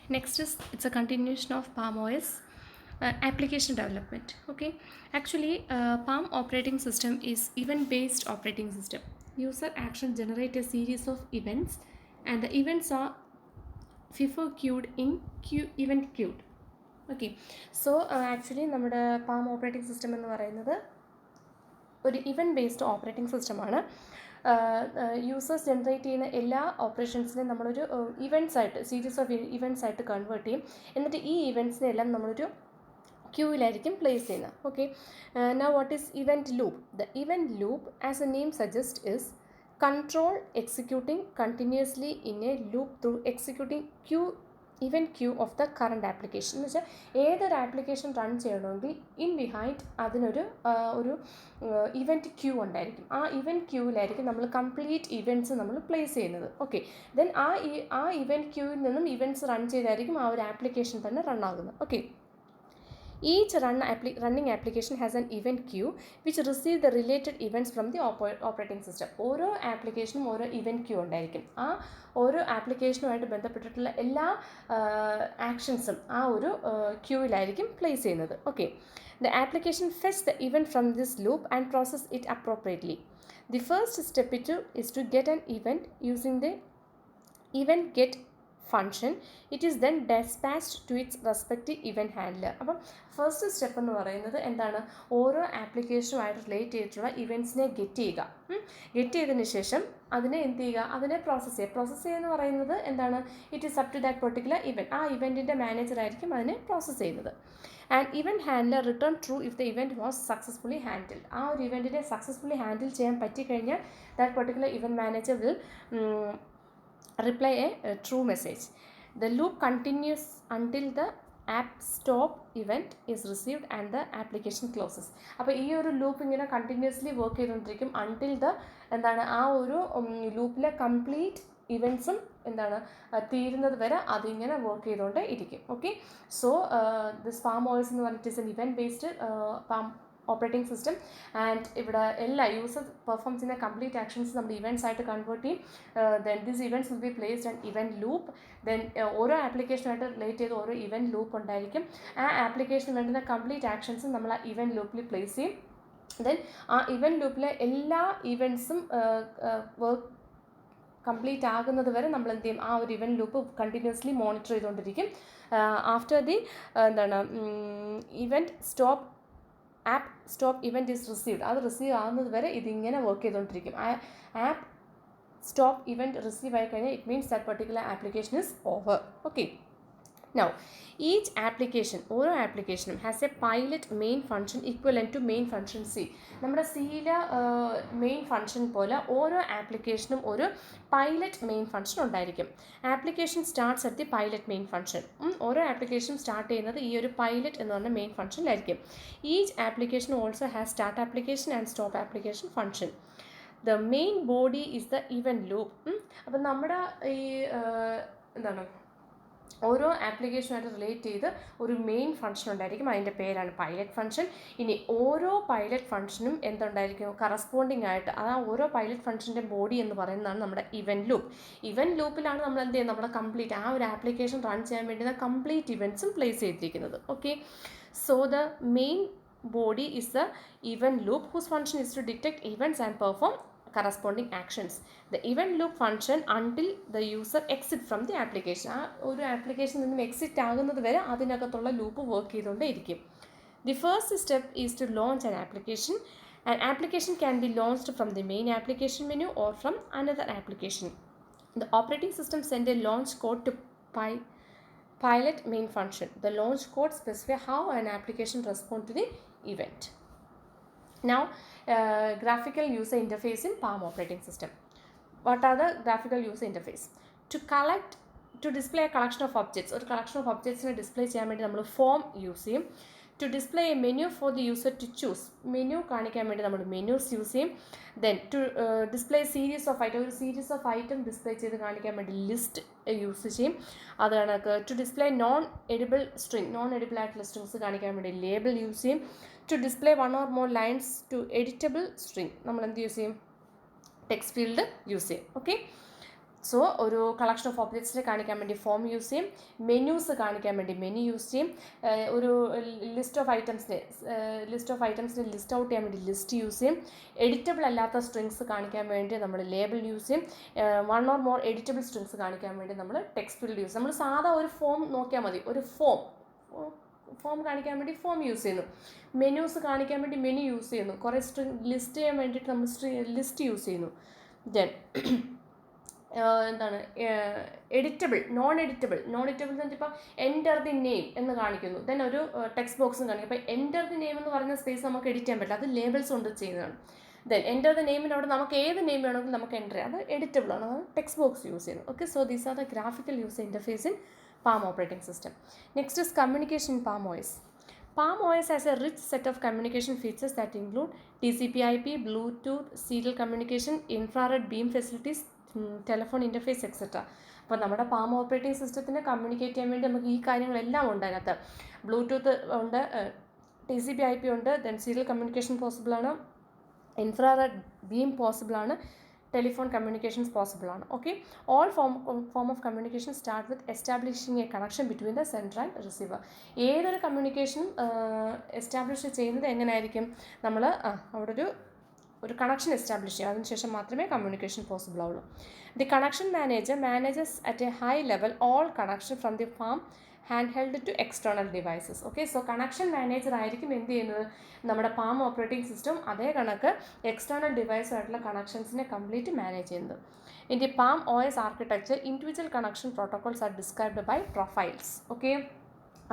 Next is it's a continuation of Palm OS application development. Okay, actually, Palm operating system is event-based operating system. User action generate a series of events, and the events are FIFO queued in queue event queued. Okay so actually നമ്മുടെ Palm operating system എന്ന് പറയുന്നത് ഒരു event based operating സിസ്റ്റമാണ്. Users generate ചെയ്യുന്ന എല്ലാ ഓപ്പറേഷൻസിനെയും നമ്മളൊരു events ആയിട്ട് series of events ആയിട്ട് കൺവേർട്ട് ചെയ്യും. എന്നിട്ട് ഈ ഇവൻറ്റ്സിനെ എല്ലാം നമ്മളൊരു ക്യൂവിലായിരിക്കും പ്ലേസ് ചെയ്യുന്നത്. Okay, now what is event loop? The event loop as A name suggest is control executing continuously in a loop through executing event queue of the current application. എന്ന് വെച്ചാൽ ഏതൊരു ആപ്ലിക്കേഷൻ റൺ ചെയ്യണമെങ്കിൽ in behind അതിനൊരു event Q ഉണ്ടായിരിക്കും. ആ event ക്യൂവിലായിരിക്കും നമ്മൾ complete events നമ്മൾ place ചെയ്യുന്നത്. ഓക്കെ, ദെൻ ആ ഇവൻറ്റ് ക്യൂവിൽ നിന്നും ഇവൻറ്റ്സ് റൺ ചെയ്തായിരിക്കും ആ ഒരു ആപ്ലിക്കേഷൻ തന്നെ റൺ ആകുന്നത്. Okay, each running application has an event queue which receive the related events from the operating system. ഓരോ ആപ്ലിക്കേഷനും ഓരോ ഇവൻറ്റ് ക്യൂ ഉണ്ടായിരിക്കും. ആ ഓരോ ആപ്ലിക്കേഷനുമായിട്ട് ബന്ധപ്പെട്ടിട്ടുള്ള എല്ലാ ആക്ഷൻസും ആ ഒരു ക്യൂവിലായിരിക്കും പ്ലേസ് ചെയ്യുന്നത്. Okay, the application fetch the event from this loop and process it appropriately. The first step is to get an event using the event get function. It is then dispatched to its respective event handler. അപ്പം first step എന്ന് പറയുന്നത് എന്താണ്? ഓരോ ആപ്ലിക്കേഷനുമായിട്ട് relate ചെയ്തിട്ടുള്ള ഇവൻറ്റ്സിനെ get ചെയ്യുക. Get ചെയ്തതിന് ശേഷം അതിനെ എന്ത് ചെയ്യുക? അതിനെ പ്രോസസ്സ് ചെയ്യുക. പ്രോസസ്സ് ചെയ്യുക എന്ന് പറയുന്നത് എന്താണ്? It is up to that particular event. ആ ഇവൻറ്റിൻ്റെ മാനേജറായിരിക്കും അതിനെ പ്രോസസ്സ് ചെയ്യുന്നത്. And event handler return true if the event was successfully handled. ആ ഒരു ഇവൻറ്റിനെ സക്സസ്ഫുള്ളി ഹാൻഡിൽ ചെയ്യാൻ പറ്റിക്കഴിഞ്ഞാൽ that particular event manager will reply a true message. The loop continues until the app stop event is received and the application closes. അപ്പോൾ ഈ ഒരു loop ഇങ്ങനെ continuously work ചെയ്തുകൊണ്ടിരിക്കും അൺടിൽ ദ എന്താണ് ആ ഒരു ലൂപ്പിലെ കംപ്ലീറ്റ് ഇവൻറ്റ്സും എന്താണ് തീരുന്നത് വരെ അതിങ്ങനെ വർക്ക് ചെയ്തുകൊണ്ട് ഇരിക്കും. Okay, so this palm oils എന്ന് പറഞ്ഞിട്ട് is an event based palm operating system. And ഇവിടെ എല്ലാ യൂസർ പെർഫോം ചെയ്യുന്ന കംപ്ലീറ്റ് ആക്ഷൻസ് നമ്മൾ ഇവൻറ്റ്സ് ആയിട്ട് കൺവേർട്ട് ചെയ്യും. Then this events will be placed and event loop. Then ഓരോ ആപ്ലിക്കേഷനായിട്ട് റിലേറ്റ് ചെയ്ത് ഓരോ ഇവൻറ്റ് ലൂപ്പ് ഉണ്ടായിരിക്കും. ആ ആപ്ലിക്കേഷന് വേണ്ടുന്ന കംപ്ലീറ്റ് ആക്ഷൻസും നമ്മൾ ആ ഇവൻറ്റ് ലൂപ്പിൽ പ്ലേസ് ചെയ്യും. ദെൻ ആ ഇവൻറ്റ് ലൂപ്പിലെ എല്ലാ ഇവൻറ്റ്സും വർക്ക് കംപ്ലീറ്റ് ആകുന്നത് വരെ നമ്മൾ എന്ത് ചെയ്യും? ആ ഒരു ഇവൻറ്റ് ലൂപ്പ് കണ്ടിന്യൂസ്ലി മോണിറ്റർ ചെയ്തുകൊണ്ടിരിക്കും. ആഫ്റ്റർ ദി എന്താണ് event stop app stop event is received, അത് റിസീവ് ആകുന്നത് വരെ ഇതിങ്ങനെ വർക്ക് ചെയ്തുകൊണ്ടിരിക്കും. ആ ആപ്പ് സ്റ്റോപ്പ് ഇവൻറ്റ് റിസീവ് ആയി കഴിഞ്ഞാൽ it means that particular application is over. Okay, now each application ഓരോ ആപ്ലിക്കേഷനും has a pilot main function equivalent to main function C. നമ്മുടെ സിയിലെ മെയിൻ ഫംഗ്ഷൻ പോലെ ഓരോ ആപ്ലിക്കേഷനും ഒരു പൈലറ്റ് മെയിൻ ഫംഗ്ഷൻ ഉണ്ടായിരിക്കും. Application starts at the pilot main function. ഓരോ ആപ്ലിക്കേഷനും സ്റ്റാർട്ട് ചെയ്യുന്നത് ഈ ഒരു പൈലറ്റ് എന്ന് പറഞ്ഞ മെയിൻ ഫംഗ്ഷനിലായിരിക്കും. Each application also has start application and stop application function. The main body is the event loop. അപ്പം നമ്മുടെ ഈ എന്താണ് ഓരോ ആപ്ലിക്കേഷനുമായിട്ട് റിലേറ്റ് ചെയ്ത് ഒരു മെയിൻ ഫംഗ്ഷൻ ഉണ്ടായിരിക്കും. അതിൻ്റെ പേരാണ് പൈലറ്റ് ഫംഗ്ഷൻ. ഇനി ഓരോ പൈലറ്റ് ഫംഗ്ഷനും എന്തുണ്ടായിരിക്കും? കറസ്പോണ്ടിങ് ആയിട്ട് ആ ഓരോ പൈലറ്റ് ഫംഗ്ഷൻ്റെ ബോഡി എന്ന് പറയുന്നതാണ് നമ്മുടെ ഇവൻറ്റ് ലൂപ്പ്. ഇവൻറ്റ് ലൂപ്പിലാണ് നമ്മൾ എന്ത് ചെയ്യുന്നത്? നമ്മുടെ കംപ്ലീറ്റ് ആ ഒരു ആപ്ലിക്കേഷൻ റൺ ചെയ്യാൻ വേണ്ടുന്ന കംപ്ലീറ്റ് ഇവൻറ്റ്സും പ്ലേസ് ചെയ്തിരിക്കുന്നത്. Okay, so the main body is the event loop whose function is to detect events and perform corresponding actions. The event loop function until the user exit from the application. ആ ഒരു application നിന്നും exit ആകുന്നത് വരെ അതിനകത്തുള്ള loop work ചെയ്തുകൊണ്ടേ ഇരിക്കും. The first step is to launch an application. An application can be launched from the main application menu or from another application. The operating system sends a launch code to pilot main function. The launch code specifies how an application responds to the event. Now, graphical user interface in Palm operating system. What are the graphical user interface? To display a collection of objects, ഒരു collection of objects display ചെയ്യാൻ വേണ്ടി നമ്മൾ form use ചെയ്യും. To display a menu for the user to choose, menu കാണിക്കാൻ വേണ്ടി നമ്മൾ menus use ചെയ്യും. Then to display series of item, ഒരു സീരീസ് ഓഫ് ഐറ്റം ഡിസ്പ്ലേ ചെയ്ത് കാണിക്കാൻ വേണ്ടി ലിസ്റ്റ് യൂസ് ചെയ്യും. അത് കണക്ക് ടു ഡിസ്പ്ലേ നോൺ എഡിബിൾ ആയിട്ടുള്ള സ്ട്രിങ്സ് കാണിക്കാൻ വേണ്ടി ലേബിൾ യൂസ് ചെയ്യും. To display one or more lines to editable string നമ്മൾ എന്ത് യൂസ് ചെയ്യും? ടെക്സ്റ്റ് ഫീൽഡ് യൂസ് ചെയ്യും. ഓക്കെ, സോ ഒരു കളക്ഷൻ ഓഫ് ഒബ്ജക്ട്സിനെ കാണിക്കാൻ വേണ്ടി ഫോം യൂസ് ചെയ്യും, മെനൂസ് കാണിക്കാൻ വേണ്ടി മെനു യൂസ് ചെയ്യും, ഒരു ലിസ്റ്റ് ഓഫ് ഐറ്റംസിനെ ലിസ്റ്റ് ഔട്ട് ചെയ്യാൻ വേണ്ടി ലിസ്റ്റ് യൂസ് ചെയ്യും, എഡിറ്റബിൾ അല്ലാത്ത സ്ട്രിങ്സ് കാണിക്കാൻ വേണ്ടി നമ്മൾ ലേബിൾ യൂസ് ചെയ്യും, one or more editable strings കാണിക്കാൻ വേണ്ടി നമ്മൾ ടെക്സ്റ്റ് ഫീൽഡ് യൂസ് ചെയ്യും. നമ്മൾ സാധാ ഒരു ഫോം നോക്കിയാൽ മതി, ഒരു ഫോം കാണിക്കാൻ വേണ്ടി ഫോം യൂസ് ചെയ്യുന്നു, മെനൂസ് കാണിക്കാൻ വേണ്ടി മെനു യൂസ് ചെയ്യുന്നു, കുറേ സ്ട്രിങ് ലിസ്റ്റ് ചെയ്യാൻ വേണ്ടിയിട്ട് നമ്മൾ ലിസ്റ്റ് യൂസ് ചെയ്യുന്നു. ദെൻ എന്താണ് നോൺ എഡിറ്റബിൾ എന്ന് വെച്ചാൽ ഇപ്പോൾ എൻ്റർ ദി നെയിം എന്ന് കാണിക്കുന്നു, ദെൻ ഒരു ടെക്സ്റ്റ് ബോക്സും കാണിക്കും. അപ്പോൾ എൻ്റർ ദി നെയിം എന്ന് പറയുന്ന സ്പേസ് നമുക്ക് എഡിറ്റ് ചെയ്യാൻ പറ്റില്ല, അത് ലേബിൾസ് കൊണ്ട് ചെയ്യുന്നതാണ്. ദെൻ എൻ്റർ ദി നെയിമിനോട് നമുക്ക് ഏത് നെയിം വേണമെങ്കിലും നമുക്ക് എൻ്റർ ചെയ്യാം, അത് എഡിറ്റബിൾ ആണ്, അത് ടെക്സ്റ്റ് ബോക്സ് യൂസ് ചെയ്യുന്നു. Okay, so these are the graphical user interface in Palm operating system. Next is communication in Palm OS. Palm OS has a rich set of communication features that include TCP/IP, Bluetooth, serial communication, infrared beam facilities, telephone interface, etc. അപ്പോൾ നമ്മുടെ Palm operating സിസ്റ്റത്തിന് communicate ചെയ്യാൻ വേണ്ടി നമുക്ക് ഈ കാര്യങ്ങളെല്ലാം ഉണ്ട് അതിനകത്ത്. ബ്ലൂടൂത്ത് ഉണ്ട്, TCP/IP ഉണ്ട്, ദെൻ സീരിയൽ കമ്മ്യൂണിക്കേഷൻ പോസിബിൾ ആണ്, ഇൻഫ്രാറെഡ് ബീം പോസിബിൾ ആണ്, ടെലിഫോൺ കമ്മ്യൂണിക്കേഷൻസ് പോസിബിൾ ആണ്. Okay, all form of communication start with establishing A connection between the sender and receiver. ഏതൊരു കമ്മ്യൂണിക്കേഷനും എസ്റ്റാബ്ലിഷ് ചെയ്യുന്നത് എങ്ങനെയായിരിക്കും, നമ്മൾ അവിടെ ഒരു കണക്ഷൻ എസ്റ്റാബ്ലിഷ് ചെയ്യുക, അതിനുശേഷം മാത്രമേ കമ്മ്യൂണിക്കേഷൻ പോസിബിൾ ആവുള്ളൂ. The connection manager manages at a high level all connection from the Palm handheld to external devices. Okay, so connection manager ആയിരിക്കും എന്ത് ചെയ്യുന്നത്, നമ്മുടെ പാം ഓപ്പറേറ്റിംഗ് സിസ്റ്റം അതേ കണക്ക് എക്സ്റ്റേണൽ ഡിവൈസുമായിട്ടുള്ള കണക്ഷൻസിനെ കംപ്ലീറ്റ് മാനേജ് ചെയ്യുന്നത്. In the Palm OS architecture individual connection protocols are described by profiles. Okay,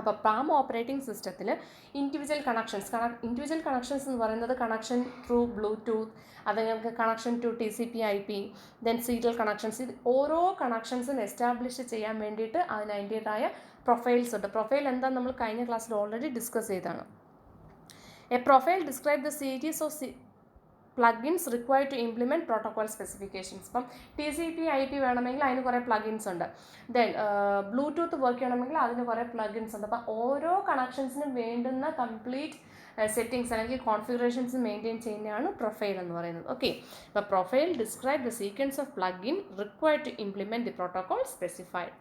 അപ്പോൾ പാം ഓപ്പറേറ്റിംഗ് സിസ്റ്റത്തിൽ ഇൻഡിവിജ്വൽ കണക്ഷൻസ് എന്ന് പറയുന്നത് കണക്ഷൻ ത്രൂ ബ്ലൂടൂത്ത്, അത് ഞങ്ങൾക്ക് connection to TCP/IP, then serial connections, ഇത് ഓരോ കണക്ഷൻസും എസ്റ്റാബ്ലിഷ് ചെയ്യാൻ വേണ്ടിയിട്ട് അതിൻ്റേതായ പ്രൊഫൈൽസ് ഉണ്ട്. പ്രൊഫൈൽ എന്താണെന്ന് നമ്മൾ കഴിഞ്ഞ ക്ലാസ്സിൽ ഓൾറെഡി ഡിസ്കസ് ചെയ്തതാണ്. A profile describe the series of plugins required to implement protocol specifications. ഇപ്പം TCP/IP വേണമെങ്കിൽ അതിന് കുറേ പ്ലഗിൻസ് ഉണ്ട്, ദെൻ ബ്ലൂടൂത്ത് വർക്ക് ചെയ്യണമെങ്കിൽ അതിന് കുറേ പ്ലഗിൻസ് ഉണ്ട്. അപ്പോൾ ഓരോ കണക്ഷൻസിനും വേണ്ടുന്ന കംപ്ലീറ്റ് സെറ്റിംഗ്സ് അല്ലെങ്കിൽ കോൺഫിഗറേഷൻസ് മെയിൻറ്റെയിൻ ചെയ്യുന്നതാണ് പ്രൊഫൈൽ എന്ന് പറയുന്നത്. ഓക്കെ, അപ്പോൾ profile describe the sequence of plugin required to implement the protocol specified.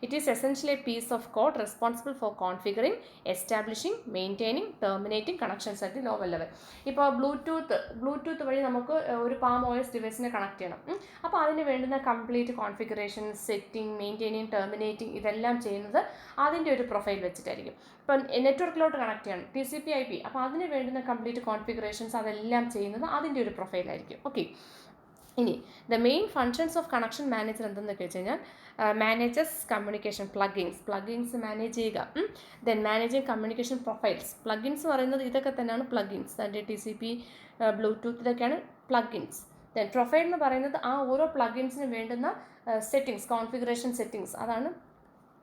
It is essentially a piece of code responsible for configuring, establishing, maintaining, terminating connections at the lower level. ഇപ്പോൾ Bluetooth വഴി നമുക്ക് ഒരു palm OS ഡിവൈസിനെ connect ചെയ്യണം. അപ്പോൾ അതിന് വേണ്ടുന്ന complete configuration, setting, maintaining, terminating ഇതെല്ലാം ചെയ്യുന്നത് അതിൻ്റെ ഒരു പ്രൊഫൈൽ വെച്ചിട്ടായിരിക്കും. ഇപ്പം നെറ്റ്വർക്കിലോട്ട് കണക്ട് ചെയ്യണം, TCP/IP, അപ്പോൾ അതിന് വേണ്ടുന്ന കംപ്ലീറ്റ് കോൺഫിഗറേഷൻസ് അതെല്ലാം ചെയ്യുന്നത് അതിൻ്റെ ഒരു പ്രൊഫൈലായിരിക്കും. ഓക്കെ, ഇനി the main functions of connection manager എന്തെന്നൊക്കെ വെച്ച് കഴിഞ്ഞാൽ മാനേജസ് കമ്മ്യൂണിക്കേഷൻ പ്ലഗിൻസ് മാനേജ് ചെയ്യുക, then managing communication profiles. Plugins പറയുന്നത് ഇതൊക്കെ തന്നെയാണ് പ്ലഗിൻസ്, അതിൻ്റെ TCP, ബ്ലൂടൂത്ത് ഇതൊക്കെയാണ് പ്ലഗിൻസ്. ദെൻ പ്രൊഫൈൽ എന്ന് പറയുന്നത് ആ ഓരോ പ്ലഗിൻസിന് വേണ്ടുന്ന സെറ്റിങ്സ്, കോൺഫിഗറേഷൻ സെറ്റിങ്സ്, അതാണ്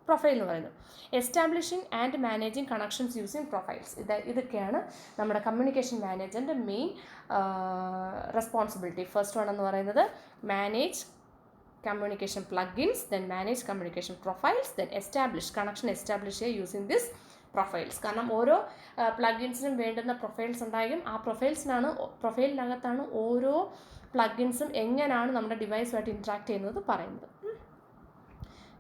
പ്രൊഫൈൽ എന്ന് പറയുന്നത്. Establishing and managing connections using profiles, ഇതൊക്കെയാണ് നമ്മുടെ കമ്മ്യൂണിക്കേഷൻ മാനേജറിൻ്റെ മെയിൻ റെസ്പോൺസിബിലിറ്റി. ഫസ്റ്റ് വൺ എന്ന് പറയുന്നത് manage communication plugins, then manage communication profiles, then connection establish ചെയ്യുക യൂസിങ് ദിസ് പ്രൊഫൈൽസ്. കാരണം ഓരോ പ്ലഗിൻസിനും വേണ്ടുന്ന പ്രൊഫൈൽസ് ഉണ്ടായിരിക്കും, ആ പ്രൊഫൈലിനകത്താണ് ഓരോ പ്ലഗിൻസും എങ്ങനെയാണ് നമ്മുടെ ഡിവൈസുമായിട്ട് ഇൻട്രാക്ട് ചെയ്യുന്നത് പറയുന്നത്.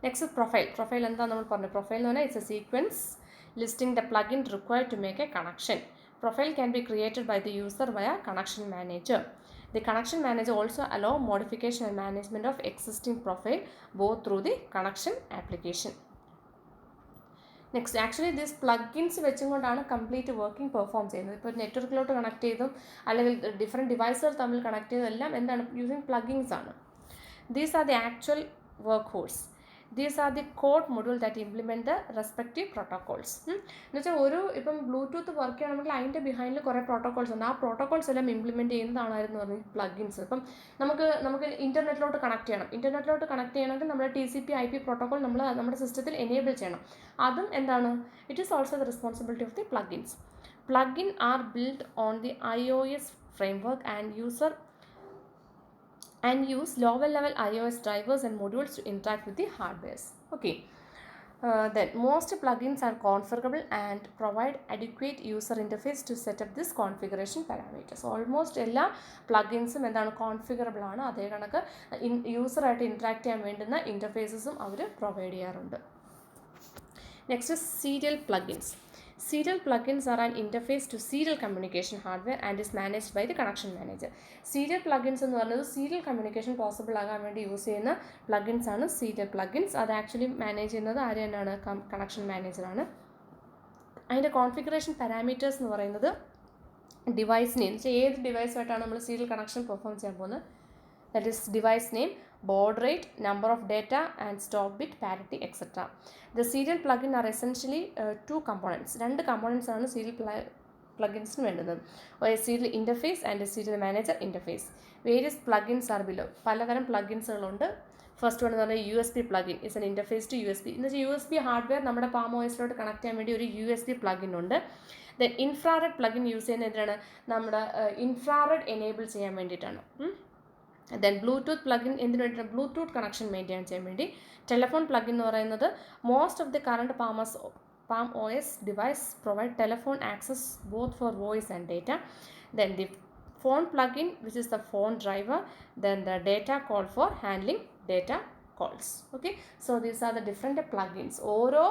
നെക്സ്റ്റ് പ്രൊഫൈൽ എന്താ നമ്മൾ പറഞ്ഞു. പ്രൊഫൈൽ എന്ന് പറഞ്ഞാൽ it's a sequence listing the plugin required to make a connection. Profile can be created by the user via connection manager. The connection manager also allow modification and management of existing profile both through the connection application. Next actually this plugins വെച്ചും കൊണ്ടാണ് complete working perform ചെയ്യുന്നത്. ഇപ്പോൾ നെറ്റ്വർക്കിലോട്ട് connect ചെയ്തും അല്ലെങ്കിൽ different ഡിവൈസുകൾ തമ്മിൽ connect ചെയ്തതെല്ലാം എന്താണ് using plugins ആണ്. These are the actual work horse. These are the code module that implement the respective protocols. എന്നുവെച്ചാൽ ഇപ്പം ബ്ലൂടൂത്ത് വർക്ക് ചെയ്യണമെങ്കിൽ അതിൻ്റെ ബിഹൈൻഡിൽ കുറേ പ്രോട്ടോകോൾസ് ഉണ്ട്. ആ പ്രോട്ടോകോൾസ് എല്ലാം ഇംപ്ലിമെൻറ്റ് ചെയ്യുന്നതാണെന്ന് പറഞ്ഞാൽ പ്ലഗിൻസ്. ഇപ്പം നമുക്ക് ഇൻ്റർനെറ്റിലോട്ട് കണക്ട് ചെയ്യണമെങ്കിൽ നമ്മുടെ TCP/IP പ്രോട്ടോകോൾ നമ്മുടെ സിസ്റ്റത്തിൽ എനേബിൾ ചെയ്യണം. അതും എന്താണ്, it is also the responsibility of the plugins. Plugin are built on the iOS framework and use lower level iOS drivers and modules to interact with the hardwares. Okay, Then most plugins are configurable and provide adequate user interface to set up this configuration parameters. Almost എല്ലാ പ്ലഗിൻസും എന്താണ് configurable ആണ്. അതേ കണക്ക് യൂസറായിട്ട് interact ചെയ്യാൻ വേണ്ടുന്ന ഇൻ്റർഫേസസും അവർ provide ചെയ്യാറുണ്ട്. Next serial plugins. Serial plugins are an interface to serial communication hardware and is managed by the connection manager. Serial plugins എന്ന് പറയുന്നത് സീരിയൽ കമ്മ്യൂണിക്കേഷൻ പോസിബിൾ ആകാൻ വേണ്ടി യൂസ് ചെയ്യുന്ന പ്ലഗിൻസ് ആണ് സീരിയൽ പ്ലഗിൻസ്. അത് ആക്ച്വലി മാനേജ് ചെയ്യുന്നത് ആര് തന്നെയാണ്? കണക്ഷൻ മാനേജറാണ്. അതിൻ്റെ കോൺഫിഗറേഷൻ പാരാമീറ്റേഴ്സ് എന്ന് പറയുന്നത് ഡിവൈസ് നെയിം, ഏത് ഡിവൈസുമായിട്ടാണ് നമ്മൾ സീരിയൽ കണക്ഷൻ പെർഫോം ചെയ്യാൻ പോകുന്നത്, that is device name, baud rate, number of data and stop bit parity etc. The serial plugin are essentially two components. രണ്ട് components ആണ് serial plugins വേണ്ടുന്നത്. ഒരു serial interface and a serial manager interface. Various plugins are below. പലതരം പ്ലഗിൻസുകളുണ്ട്. First one എന്ന് പറഞ്ഞാൽ USB plugin is an interface to USB. എന്ന് വെച്ചാൽ USB hardware നമ്മുടെ പാം OSലോട്ട് കണക്ട് ചെയ്യാൻ വേണ്ടി ഒരു USB പ്ലഗിൻ ഉണ്ട്. ദെൻ ഇൻഫ്രാറെഡ് പ്ലഗിൻ യൂസ് ചെയ്യുന്നത് എന്തിനാണ്? നമ്മുടെ ഇൻഫ്രാറെഡ് എനേബിൾ ചെയ്യാൻ വേണ്ടിയിട്ടാണ്. ദെൻ ബ്ലൂടൂത്ത് പ്ലഗിൻ എന്തിനു വേണ്ടിയിട്ടാണ്? ബ്ലൂടൂത്ത് കണക്ഷൻ മെയിൻറ്റെയിൻ ചെയ്യാൻ വേണ്ടി. ടെലഫോൺ പ്ലഗിൻ എന്ന് പറയുന്നത് most of the current palm OS device provide telephone access both for voice and data. Then the phone plugin which is the phone driver, then the data call for handling data calls. Okay, so these are the different plugins. ഓരോ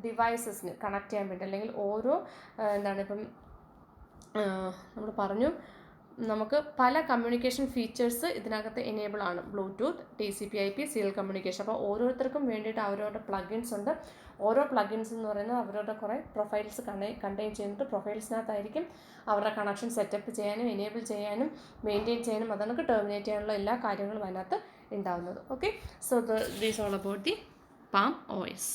ഡിവൈസസിന് connect ചെയ്യാൻ വേണ്ടി അല്ലെങ്കിൽ ഓരോ എന്താണ് ഇപ്പം നമ്മൾ പറഞ്ഞു നമുക്ക് പല കമ്മ്യൂണിക്കേഷൻ ഫീച്ചേഴ്സ് ഇതിനകത്ത് എനേബിൾ ആണ്. Bluetooth, TCP/IP, serial communication. അപ്പോൾ ഓരോരുത്തർക്കും വേണ്ടിയിട്ട് അവരവരുടെ പ്ലഗിൻസ് ഉണ്ട്. ഓരോ പ്ലഗിൻസ് എന്ന് പറയുന്നത് അവരുടെ കുറേ പ്രൊഫൈൽസ് കണ്ടെയ്ൻ ചെയ്യുന്നുണ്ട്. പ്രൊഫൈൽസിനകത്തായിരിക്കും അവരുടെ കണക്ഷൻ സെറ്റപ്പ് ചെയ്യാനും എനേബിൾ ചെയ്യാനും മെയിൻറ്റെയിൻ ചെയ്യാനും അതൊക്കെ ടെർമിനേറ്റ് ചെയ്യാനുള്ള എല്ലാ കാര്യങ്ങളും അതിനകത്ത് ഉണ്ടാകുന്നത്. Okay, so these all about the Palm OS.